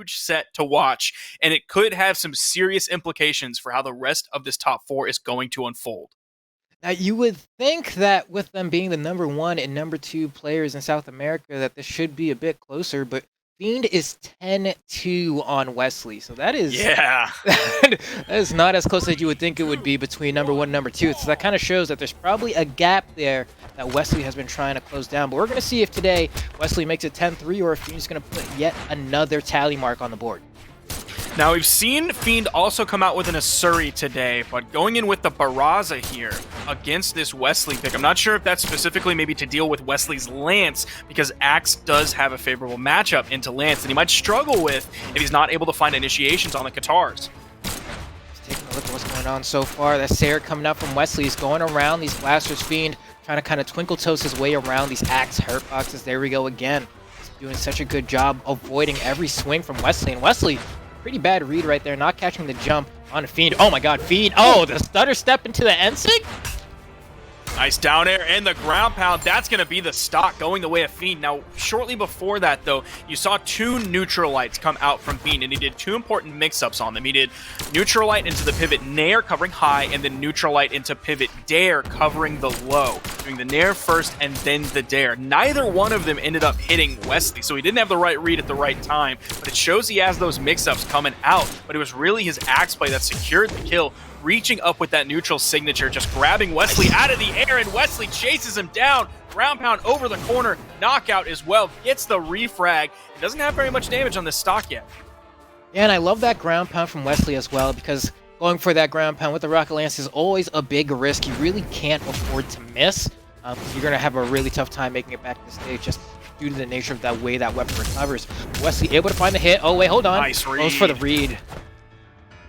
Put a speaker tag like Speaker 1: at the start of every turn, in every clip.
Speaker 1: huge set to watch, and it could have some serious implications for how the rest of this top four is going to unfold.
Speaker 2: Now, you would think that with them being the number 1 and number 2 players in South America, that this should be a bit closer, but Fiend is 10-2 on Wesley, so that is that is not as close as you would think it would be between number 1 and number 2. So that kind of shows that there's probably a gap there that Wesley has been trying to close down. But we're going to see if today Wesley makes it 10-3 or if Fiend's going to put yet another tally mark on the board.
Speaker 1: Now, we've seen Fiend also come out with an Asuri today, but going in with the Barraza here against this Wesley pick, I'm not sure if that's specifically maybe to deal with Wesley's Lance, because Axe does have a favorable matchup into Lance that he might struggle with if he's not able to find initiations on the Katars.
Speaker 2: Just taking a look at what's going on so far. That Sarah coming out from Wesley is going around these blasters. Fiend trying to kind of twinkle toes his way around these Axe hurt boxes. There we go again. He's doing such a good job avoiding every swing from Wesley, and Wesley, pretty bad read right there, not catching the jump on Fiend. Oh my god, Fiend! Oh, the stutter step into the N-sig?
Speaker 1: Nice down air and the ground pound. That's going to be the stock going the way of Fiend. Now, shortly before that, though, you saw 2 neutral lights come out from Fiend, and he did 2 important mix-ups on them. He did neutral light into the pivot nair, covering high, and then neutral light into pivot dare, covering the low. Doing the nair first and then the dare. Neither one of them ended up hitting Wesley, so he didn't have the right read at the right time, but it shows he has those mix-ups coming out, but it was really his Axe play that secured the kill, reaching up with that neutral signature, just grabbing Wesley out of the air, and Wesley chases him down. Ground pound over the corner, knockout as well, gets the refrag. It doesn't have very much damage on this stock yet.
Speaker 2: Yeah, and I love that ground pound from Wesley as well, because going for that ground pound with the Rocket Lance is always a big risk. You really can't afford to miss. You're going to have a really tough time making it back to the stage just due to the nature of that way that weapon recovers. Wesley able to find the hit. Oh, wait, hold on.
Speaker 1: Nice read.
Speaker 2: Goes for the read.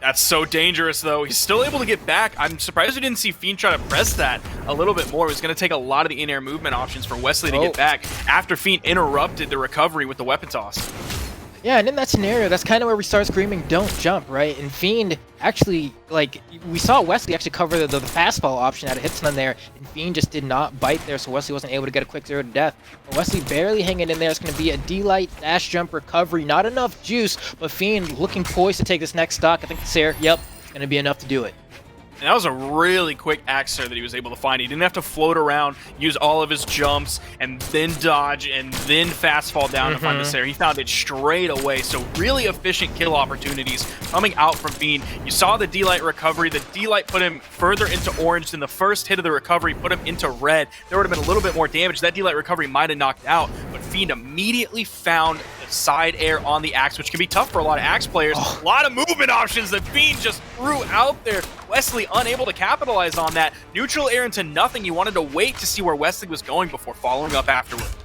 Speaker 1: That's so dangerous, though. He's still able to get back. I'm surprised we didn't see Fiend try to press that a little bit more. It was going to take a lot of the in-air movement options for Wesley to get back after Fiend interrupted the recovery with the weapon toss.
Speaker 2: Yeah, and in that scenario, that's kind of where we start screaming, don't jump, right? And Fiend actually, like, we saw Wesley actually cover the fastball option out of Hitstun there, and Fiend just did not bite there, so Wesley wasn't able to get a quick 0 to death. But Wesley barely hanging in there. It's going to be a D-Light dash jump recovery. Not enough juice, but Fiend looking poised to take this next stock. I think the Sarah, yep, it's going to be enough to do it.
Speaker 1: And that was a really quick Axe that he was able to find. He didn't have to float around, use all of his jumps, and then dodge, and then fast fall down to find the Sarah. He found it straight away. So really efficient kill opportunities coming out from Fiend. You saw the D-Light recovery. The D-Light put him further into orange than the first hit of the recovery put him into red. There would have been a little bit more damage. That D-Light recovery might have knocked out, but Fiend immediately found the side air on the Axe, which can be tough for a lot of Axe players. A lot of movement options that Fiend just threw out there. Wesley unable to capitalize on that. Neutral air into nothing. You wanted to wait to see where Wesley was going before following up afterwards.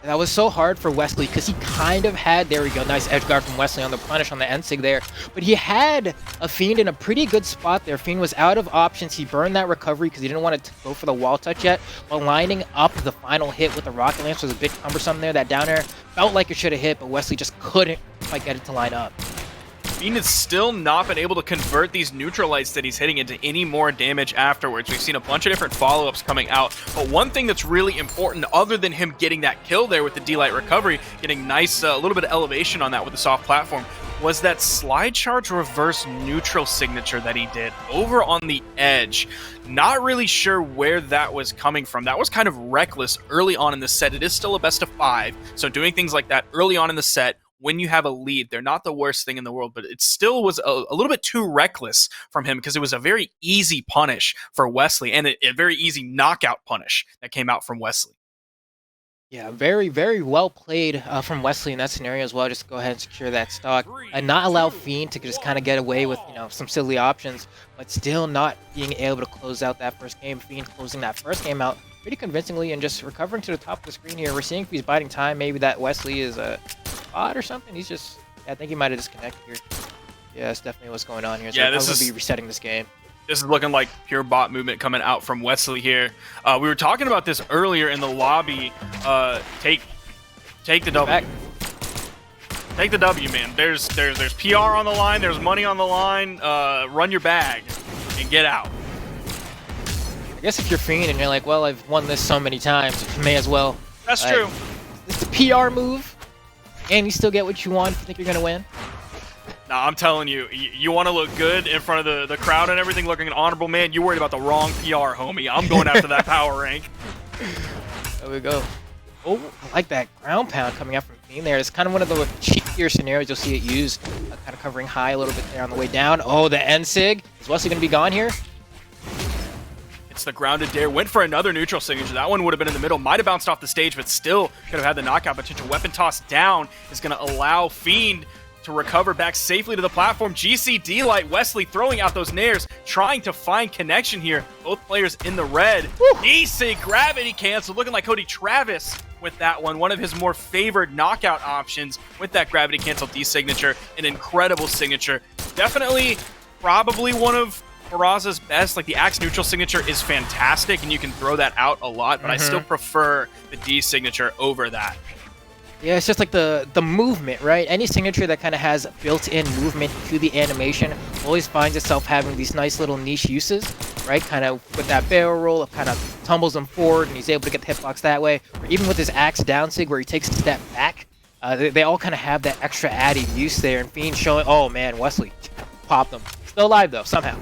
Speaker 2: That was so hard for Wesley because he kind of had, there we go, nice edge guard from Wesley on the punish on the N-sig there. But he had a Fiend in a pretty good spot there. Fiend was out of options. He burned that recovery because he didn't want to go for the wall touch yet. But lining up the final hit with the Rocket Lance was a bit cumbersome there. That down air felt like it should have hit, but Wesley just couldn't quite get it to line up.
Speaker 1: Fiend has still not been able to convert these neutral lights that he's hitting into any more damage afterwards. We've seen a bunch of different follow-ups coming out, but one thing that's really important, other than him getting that kill there with the D-Light recovery, getting nice, a little bit of elevation on that with the soft platform, was that slide charge reverse neutral signature that he did over on the edge. Not really sure where that was coming from. That was kind of reckless early on in the set. It is still a best of 5, so doing things like that early on in the set, when you have a lead, they're not the worst thing in the world, but it still was a little bit too reckless from him because it was a very easy punish for Wesley and a very easy knockout punish that came out from Wesley.
Speaker 2: Yeah, very, very well played from Wesley in that scenario as well. Just go ahead and secure that stock and not allow Fiend to just kind of get away with, you know, some silly options, but still not being able to close out that first game. Fiend closing that first game out pretty convincingly and just recovering to the top of the screen here. We're seeing if he's biding time, maybe that Wesley is a bot or something. He's just, I think he might have disconnected here. Yeah, that's definitely what's going on here. So
Speaker 1: yeah,
Speaker 2: this is be resetting this game.
Speaker 1: This is looking like pure bot movement coming out from Wesley here. We were talking about this earlier in the lobby. Take the W.
Speaker 2: Back.
Speaker 1: Take the W, man. There's PR on the line. There's money on the line. Run your bag and get out.
Speaker 2: I guess if you're Fiend and you're like, well, I've won this so many times, you may as well.
Speaker 1: That's true.
Speaker 2: It's a PR move. and you still get what you want if you think you're going to win.
Speaker 1: Nah, I'm telling you, you want to look good in front of the crowd and everything, looking an honorable man, you're worried about the wrong PR, homie. I'm going after that power rank.
Speaker 2: There we go. Oh, I like that ground pound coming out from Fiend there. It's kind of one of the cheekier scenarios you'll see it used. Kind of covering high a little bit there on the way down. Oh, the N-Sig. Is Wesley going to be gone here?
Speaker 1: It's the grounded dare. Went for another neutral signature. That one would have been in the middle. Might have bounced off the stage, but still could have had the knockout potential. Weapon toss down is going to allow Fiend to recover back safely to the platform. GCD Light, Wesley throwing out those nairs, trying to find connection here. Both players in the red. Easy gravity cancel, looking like Cody Travis with that one. One of his more favored knockout options with that gravity cancel D signature. An incredible signature. Definitely, probably one of Barraza's best. Like, the Axe neutral signature is fantastic, and you can throw that out a lot, but I still prefer the D signature over that.
Speaker 2: Yeah, it's just like the movement, right? Any signature that kind of has built-in movement to the animation always finds itself having these nice little niche uses, right? Kind of with that barrel roll, it kind of tumbles him forward, and he's able to get the hitbox that way. Or even with his Axe down sig, where he takes a step back, they all kind of have that extra added use there. And Fiend showing, oh man, Wesley popped them. Still alive though, somehow.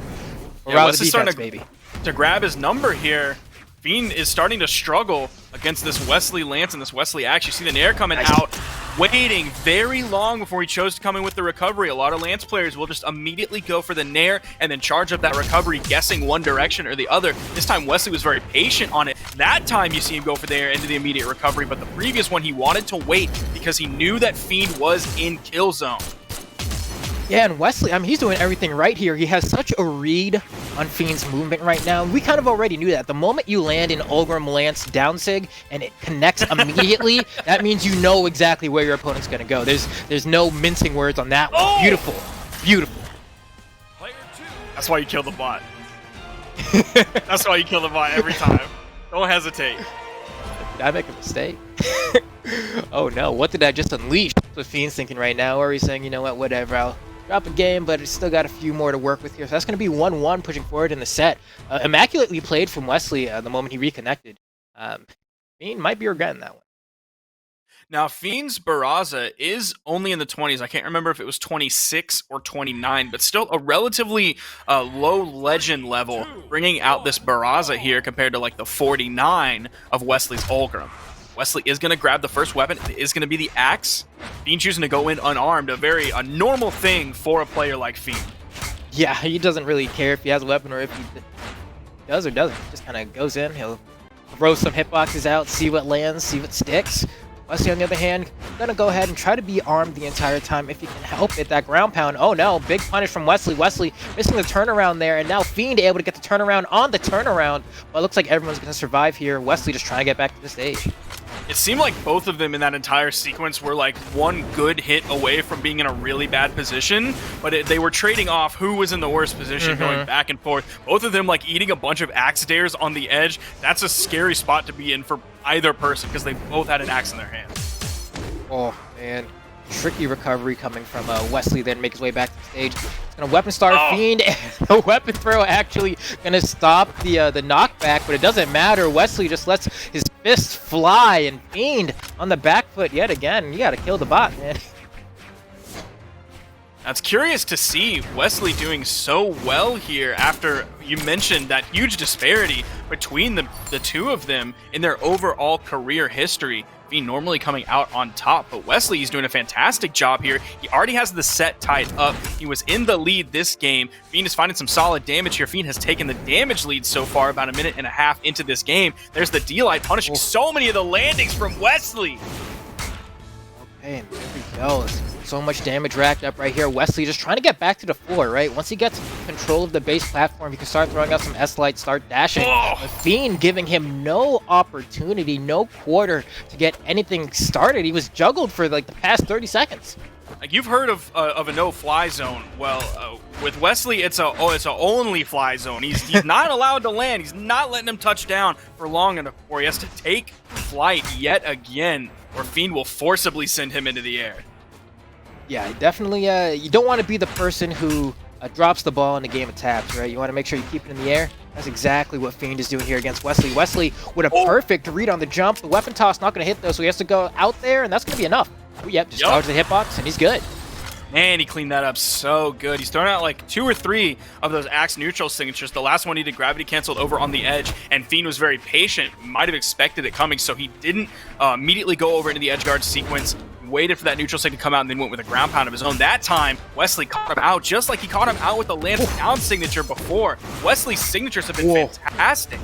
Speaker 1: Yeah, Wesley's starting to grab his number here. Fiend is starting to struggle against this Wesley Lance and this Wesley Axe. You see the Nair coming out, waiting very long before he chose to come in with the recovery. A lot of Lance players will just immediately go for the Nair and then charge up that recovery, guessing one direction or the other. This time, Wesley was very patient on it. That time, you see him go for the Nair into the immediate recovery, but the previous one, he wanted to wait because he knew that Fiend was in kill zone.
Speaker 2: Yeah, and Wesley, I mean, he's doing everything right here. He has such a read on Fiend's movement right now. We kind of already knew that. The moment you land an Ulgrim Lance down sig and it connects immediately, that means you know exactly where your opponent's going to go. There's no mincing words on that one. Oh! Beautiful. Beautiful.
Speaker 1: That's why you kill the bot. That's why you kill the bot every time. Don't hesitate.
Speaker 2: Did I make a mistake? Oh no, what did I just unleash? That's what Fiend's thinking right now, or he's saying, you know what, whatever, I'll drop a game, but it's still got a few more to work with here. So that's going to be 1-1 pushing forward in the set. Immaculately played from Wesley the moment he reconnected. Fiend might be regretting that one.
Speaker 1: Now, Fiend's Barraza is only in the 20s. I can't remember if it was 26 or 29, but still a relatively low legend level, bringing out this Barraza here compared to like the 49 of Wesley's Ulgrim. Wesley is going to grab the first weapon. It is going to be the Axe. Fiend choosing to go in unarmed, a normal thing for a player like Fiend.
Speaker 2: Yeah, he doesn't really care if he has a weapon or if he does or doesn't. He just kind of goes in. He'll throw some hitboxes out, see what lands, see what sticks. Wesley, on the other hand, going to go ahead and try to be armed the entire time if he can help it. That ground pound. Oh no, big punish from Wesley. Wesley missing the turnaround there, and now Fiend able to get the turnaround on the turnaround. But it looks like everyone's going to survive here. Wesley just trying to get back to the stage.
Speaker 1: It seemed like both of them in that entire sequence were like one good hit away from being in a really bad position, but they were trading off who was in the worst position, going back and forth. Both of them like eating a bunch of axe dares on the edge. That's a scary spot to be in for either person because they both had an axe in their hand.
Speaker 2: Oh, man. Tricky recovery coming from Wesley there to make his way back to the stage. It's going to weapon start Fiend, and the weapon throw actually going to stop the knockback, but it doesn't matter. Wesley just lets his fist fly, and Fiend on the back foot yet again. You got to kill the bot, man.
Speaker 1: That's curious to see Wesley doing so well here after you mentioned that huge disparity between the two of them in their overall career history. Fiend normally coming out on top, but Wesley is doing a fantastic job here. He already has the set tied up. He was in the lead this game. Fiend is finding some solid damage here. Fiend has taken the damage lead so far, about a minute and a half into this game. There's the D-Light punishing so many of the landings from Wesley.
Speaker 2: Okay, and there we go. So much damage racked up right here. Wesley just trying to get back to the floor, right? Once he gets control of the base platform, he can start throwing out some S-Light, start dashing. But Fiend giving him no opportunity, no quarter to get anything started. He was juggled for like the past 30 seconds.
Speaker 1: Like, you've heard of a no-fly zone. Well, with Wesley, it's a only fly zone. He's not allowed to land. He's not letting him touch down for long enough before he has to take flight yet again, or Fiend will forcibly send him into the air.
Speaker 2: Yeah, definitely. You don't want to be the person who drops the ball in the game of taps, right? You want to make sure you keep it in the air. That's exactly what Fiend is doing here against Wesley. Wesley with a perfect read on the jump. The weapon toss not going to hit, though, so he has to go out there, and that's going to be enough. Oh, yep, just dodge the hitbox, and he's good.
Speaker 1: Man, he cleaned that up so good. He's thrown out like 2 or 3 of those axe neutral signatures. The last one he did gravity canceled over on the edge, and Fiend was very patient. Might have expected it coming, so he didn't immediately go over into the edge guard sequence, waited for that neutral sig to come out, and then went with a ground pound of his own. That time, Wesley caught him out, just like he caught him out with the Lance down signature before. Wesley's signatures have been fantastic.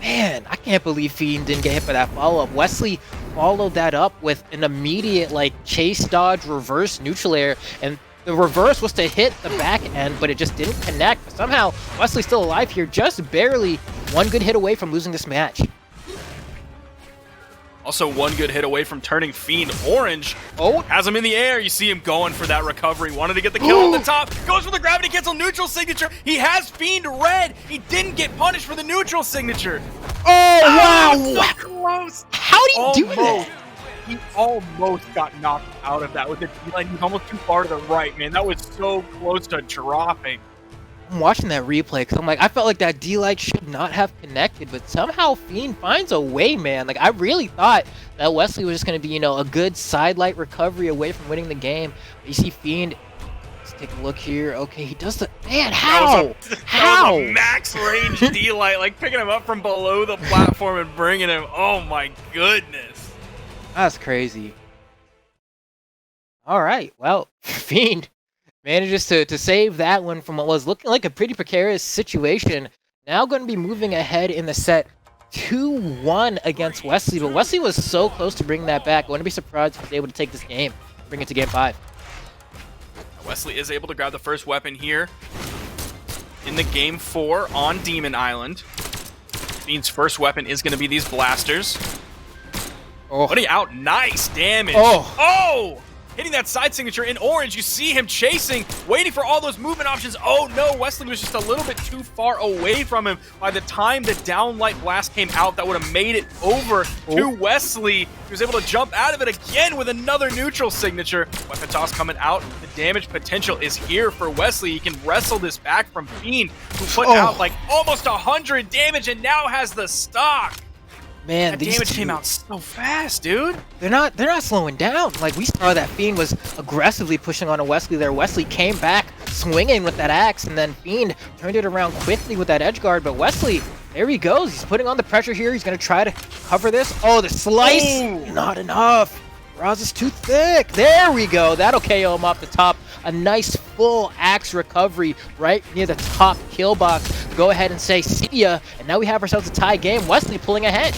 Speaker 2: Man, I can't believe Fiend didn't get hit by that follow-up. Wesley followed that up with an immediate, like, chase dodge reverse neutral air, and the reverse was to hit the back end, but it just didn't connect. But somehow, Wesley's still alive here, just barely one good hit away from losing this match.
Speaker 1: Also, one good hit away from turning Fiend orange.
Speaker 2: Oh,
Speaker 1: has him in the air. You see him going for that recovery. Wanted to get the kill on the top. Goes for the gravity cancel neutral signature. He has Fiend red. He didn't get punished for the neutral signature.
Speaker 2: Oh, wow.
Speaker 1: So close.
Speaker 2: How do you do that?
Speaker 1: He almost got knocked out of that with the D-line. He was almost too far to the right, man. That was so close to dropping.
Speaker 2: I'm watching that replay because I'm like, I felt like that D-Light should not have connected, but somehow Fiend finds a way, man. Like, I really thought that Wesley was just going to be, you know, a good side light recovery away from winning the game. But you see Fiend, let's take a look here. Okay, he does the, man, how?
Speaker 1: That was a max range D-Light, like picking him up from below the platform and bringing him. Oh my goodness.
Speaker 2: That's crazy. All right, well, Fiend manages to save that one from what was looking like a pretty precarious situation. Now going to be moving ahead in the set 2-1 against Wesley, but Wesley was so close to bringing that back. I wouldn't be surprised if he was able to take this game, bring it to game 5.
Speaker 1: Wesley is able to grab the first weapon here in the game 4 on Demon Island. Fiend's first weapon is going to be these blasters.
Speaker 2: Oh.
Speaker 1: Putting out nice damage.
Speaker 2: Oh!
Speaker 1: Hitting that side signature in orange. You see him chasing, waiting for all those movement options. Oh no, Wesley was just a little bit too far away from him. By the time the downlight blast came out, that would have made it over to Wesley. He was able to jump out of it again with another neutral signature. Weapon toss coming out. The damage potential is here for Wesley. He can wrestle this back from Fiend, who put out like almost 100 damage and now has the stock.
Speaker 2: Man,
Speaker 1: that damage came out so fast, dude.
Speaker 2: They're not slowing down. Like, we saw that Fiend was aggressively pushing on a Wesley there. Wesley came back swinging with that axe, and then Fiend turned it around quickly with that edge guard. But Wesley, there he goes. He's putting on the pressure here. He's going to try to cover this. Oh, the slice! Ooh. Not enough. Roz is too thick. There we go. That'll KO him off the top. A nice full axe recovery right near the top kill box. Go ahead and say see ya. And now we have ourselves a tie game. Wesley pulling ahead.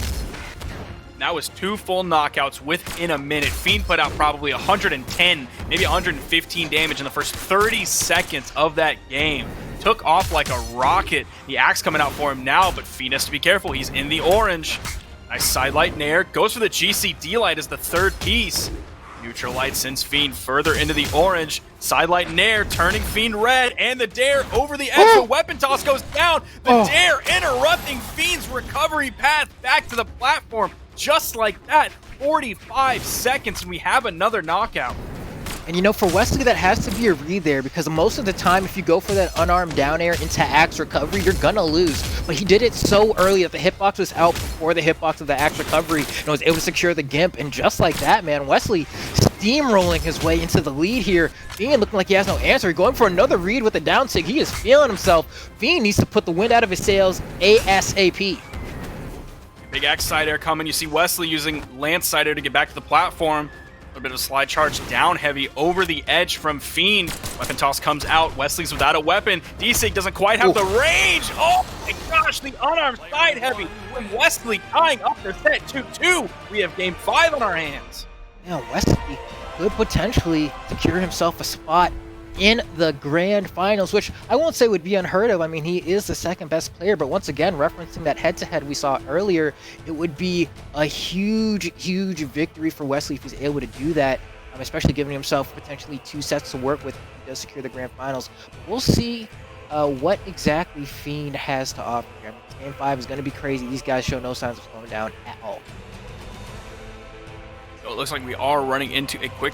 Speaker 1: That was 2 full knockouts within a minute. Fiend put out probably 110, maybe 115 damage in the first 30 seconds of that game. Took off like a rocket. The axe coming out for him now, but Fiend has to be careful. He's in the orange. Nice side light nair. Goes for the GCD light as the third piece. Neutral light sends Fiend further into the orange. Side light nair turning Fiend red, and the dare over the edge. The weapon toss goes down. The dare interrupting Fiend's recovery path back to the platform. Just like that, 45 seconds, and we have another knockout.
Speaker 2: And you know, for Wesley, that has to be a read there, because most of the time, if you go for that unarmed down air into axe recovery, you're gonna lose. But he did it so early that the hitbox was out before the hitbox of the axe recovery, and was able to secure the gimp. And just like that, man, Wesley steamrolling his way into the lead here. Fiend looking like he has no answer. Going for another read with the down sig. He is feeling himself. Fiend needs to put the wind out of his sails ASAP.
Speaker 1: Big axe side air coming. You see Wesley using lance side air to get back to the platform. A little bit of a slide charge down heavy over the edge from Fiend. Weapon toss comes out. Wesley's without a weapon. D-Sig doesn't quite have the range. Oh my gosh, the unarmed side heavy from Wesley tying up their set 2-2. We have game 5 on our hands.
Speaker 2: Yeah, Wesley could potentially secure himself a spot in the grand finals, which I won't say would be unheard of. I mean, he is the second best player, but once again, referencing that head-to-head we saw earlier, it would be a huge victory for Wesley if he's able to do that, especially giving himself potentially 2 sets to work with if he does secure the grand finals. We'll see what exactly Fiend has to offer here. I mean, game 5 is going to be crazy. These guys show no signs of slowing down at all.
Speaker 1: So it looks like we are running into a quick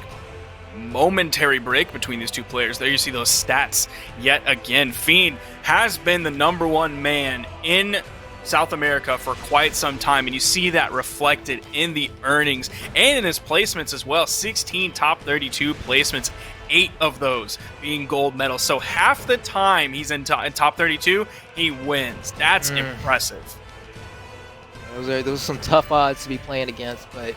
Speaker 1: momentary break between these two players. There you see those stats yet again. Fiend has been the #1 man in South America for quite some time, and you see that reflected in the earnings and in his placements as well. 16 top 32 placements, 8 of those being gold medals. So half the time he's in top 32, he wins. That's impressive.
Speaker 2: Those are some tough odds to be playing against, but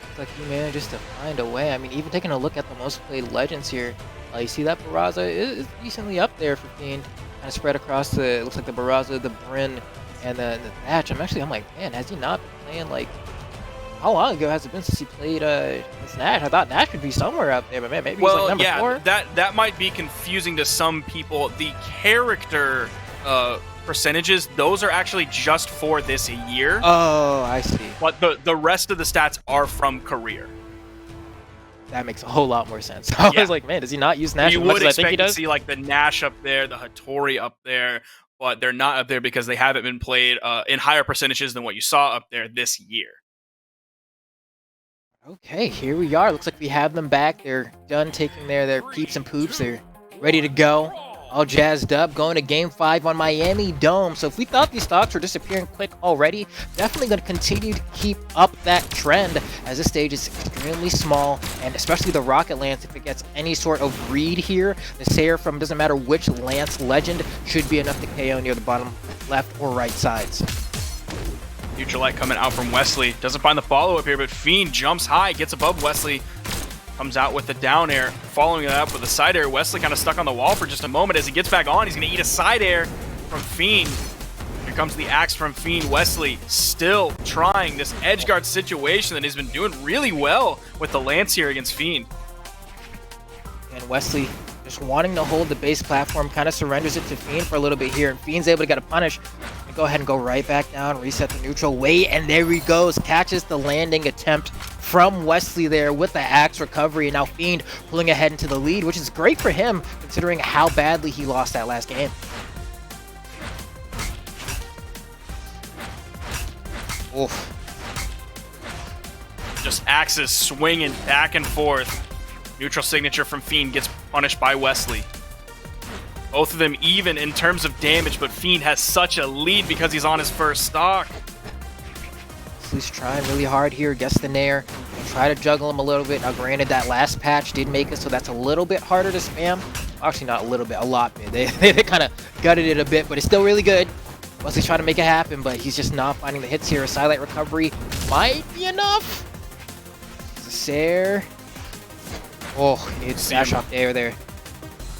Speaker 2: it's like he manages to find a way. I mean, even taking a look at the most played legends here, you see that Barraza is decently up there for Fiend, kind of spread across the, it looks like the Barraza, the Bryn, and the Thatch. I'm like, man, has he not been playing, like, how long ago has it been since he played this Nash? I thought Nash would be somewhere up there, but man, maybe he's like number 4.
Speaker 1: That might be confusing to some people. The character percentages, those are actually just for this year.
Speaker 2: Oh, I see.
Speaker 1: But the rest of the stats are from career.
Speaker 2: That makes a whole lot more sense. I was like, man, does he not use Nash as much as I think he does?
Speaker 1: You would expect to see like the Nash up there, the Hattori up there, but they're not up there because they haven't been played in higher percentages than what you saw up there this year.
Speaker 2: Okay, here we are. Looks like we have them back. They're done taking their peeps and poops. They're ready to go. All jazzed up, going to Game 5 on Miami Dome. So if we thought these stocks were disappearing quick already, definitely going to continue to keep up that trend, as this stage is extremely small, and especially the Rocket Lance, if it gets any sort of read here, the Sayer from doesn't matter which Lance legend should be enough to KO near the bottom left or right sides.
Speaker 1: Neutralite coming out from Wesley. Doesn't find the follow-up here, but Fiend jumps high, gets above Wesley. Comes out with the down air, following it up with a side air. Wesley kind of stuck on the wall for just a moment. As he gets back on, he's going to eat a side air from Fiend. Here comes the axe from Fiend. Wesley still trying this edge guard situation that he's been doing really well with the Lance here against Fiend.
Speaker 2: And Wesley just wanting to hold the base platform, kind of surrenders it to Fiend for a little bit here, and Fiend's able to get a punish. And go ahead and go right back down, reset the neutral weight, and there he goes. Catches the landing attempt from Wesley there with the axe recovery, and now Fiend pulling ahead into the lead, which is great for him considering how badly he lost that last game. Oof.
Speaker 1: Just axes swinging back and forth. Neutral signature from Fiend gets punished by Wesley. Both of them even in terms of damage, but Fiend has such a lead because he's on his first stock.
Speaker 2: Wesley's trying really hard here, gets the nair, and try to juggle him a little bit. Now granted, that last patch did make it so that's a little bit harder to spam. Actually, not a little bit, a lot bit. They kind of gutted it a bit, but it's still really good. Wesley's trying to make it happen, but he's just not finding the hits here. A sidelight recovery might be enough. There's a Sayer. Oh, he needs a dash off there.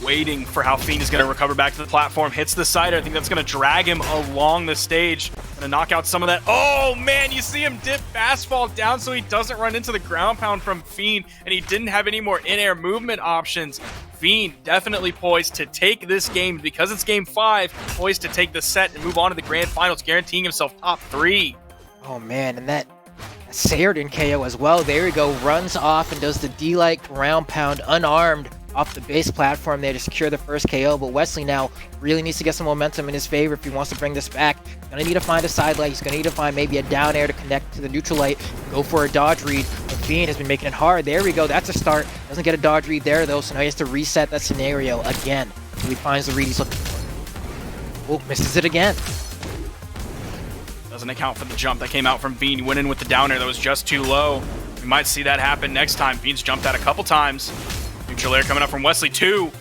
Speaker 1: Waiting for how Fiend is going to recover back to the platform. Hits the side. I think that's going to drag him along the stage. Going to knock out some of that. Oh, man, you see him dip fastball down so he doesn't run into the ground pound from Fiend, and he didn't have any more in-air movement options. Fiend definitely poised to take this game because it's Game 5, poised to take the set and move on to the Grand Finals, guaranteeing himself top 3.
Speaker 2: Oh, man, and that Sayer didn't KO as well. There we go. Runs off and does the D-like ground pound unarmed off the base platform there to secure the first KO, but Wesley now really needs to get some momentum in his favor if he wants to bring this back. He's going to need to find a side light. He's going to need to find maybe a down air to connect to the neutral light, go for a dodge read. But Fiend has been making it hard. There we go. That's a start. Doesn't get a dodge read there, though, so now he has to reset that scenario again until he finds the read he's looking for. Oh, misses it again.
Speaker 1: Doesn't account for the jump that came out from Fiend. Went in with the down air that was just too low. We might see that happen next time. Fiend's jumped out a couple times. Neutral air coming up from Wesley, 2.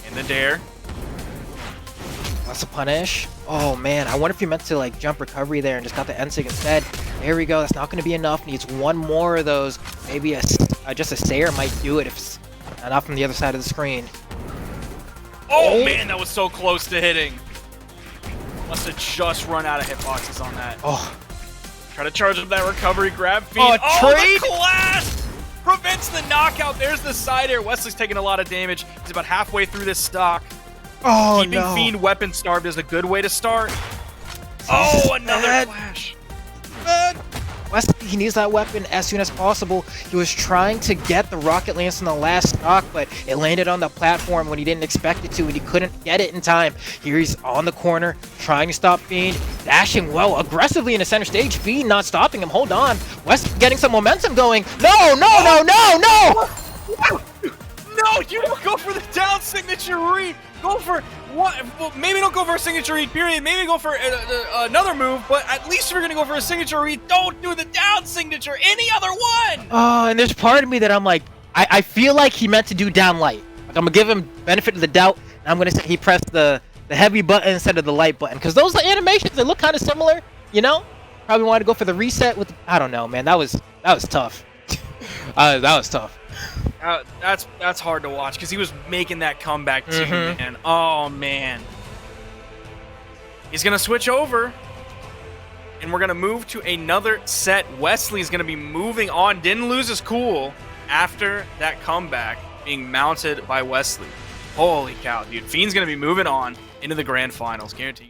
Speaker 1: In the dare.
Speaker 2: That's a punish. Oh, man. I wonder if he meant to, like, jump recovery there and just got the N-sig instead. There we go. That's not going to be enough. Needs one more of those. Maybe just a Sayer might do it if it's not from the other side of the screen.
Speaker 1: Oh, man, that was so close to hitting. Must have just run out of hitboxes on that.
Speaker 2: Oh.
Speaker 1: Try to charge up that recovery, grab Fiend.
Speaker 2: Trade?
Speaker 1: The clash! Prevents the knockout. There's the side air. Wesley's taking a lot of damage. He's about halfway through this stock.
Speaker 2: Oh,
Speaker 1: Keeping
Speaker 2: no.
Speaker 1: Fiend weapon starved is a good way to start. Oh, another flash.
Speaker 2: Wesley, he needs that weapon as soon as possible. He was trying to get the Rocket Lance in the last stock, but it landed on the platform when he didn't expect it to, and he couldn't get it in time. Here he's on the corner, trying to stop Fiend, dashing well aggressively in the center stage. Fiend not stopping him. Hold on. Wesley getting some momentum going. No!
Speaker 1: No, you don't go for the down signature read. Go for what? Well, maybe don't go for a signature read, period. Maybe go for another move, but at least if you're going to go for a signature read, don't do the down signature. Any other one.
Speaker 2: Oh, and there's part of me that I'm like, I feel like he meant to do down light. Like, I'm going to give him benefit of the doubt, and I'm going to say he pressed the heavy button instead of the light button. Because those animations, they look kind of similar, you know? Probably wanted to go for the reset with, I don't know, man. That was tough. That was tough.
Speaker 1: That's hard to watch because he was making that comeback too, man. Oh, man. He's going to switch over, and we're going to move to another set. Wesley's going to be moving on. Didn't lose his cool after that comeback being mounted by Wesley. Holy cow, dude. Fiend's going to be moving on into the grand finals, guaranteed.